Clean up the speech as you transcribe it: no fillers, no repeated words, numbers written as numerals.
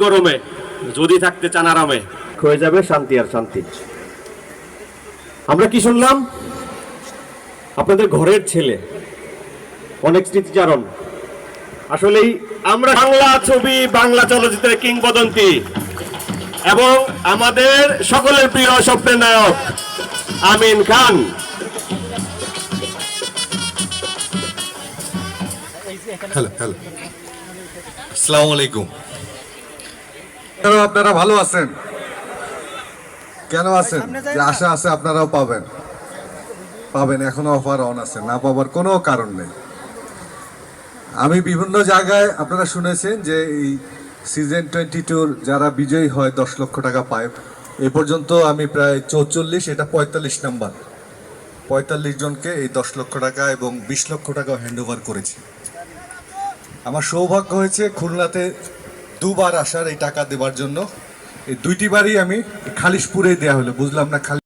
গরমে যদি থাকতে চান আরামে, হয়ে যাবে শান্তি আর শান্তি। আমরা কি শুনলাম? আপনাদের ঘরের ছেলে, অনেক স্মৃতিচারণ। আসলেই আমরা বাংলা ছবি, বাংলা চলচ্চিত্রের কিংবদন্তি এবং আমাদের সকলের প্রিয় স্বপ্নের নায়ক আমিন খান। হ্যালো হ্যালো, আসসালামু আলাইকুম। আপনারা ভালো আছেন? কেন আছেন? যে আশা আছে আপনারাও পাবেন, এখনো অফার অন আছে, না পাবার কোনো কারণ নেই। আমি বিভিন্ন জায়গায় আপনারা শুনেছেন যে এই সিজন 22 যারা বিজয়ী হয় 10 লক্ষ টাকা পায়। এ পর্যন্ত আমি প্রায় 44, এটা 45 নাম্বার, 45 জনকে এই 10 লক্ষ টাকা এবং 20 লক্ষ টাকা হ্যান্ড ওভার করেছি। আমার সৌভাগ্য হয়েছে খুলনাতে দুবার আসার এই টাকা দেবার জন্য। এই দুইটি বারই আমি খালিশপুরে দেয়া হলো, বুঝলাম না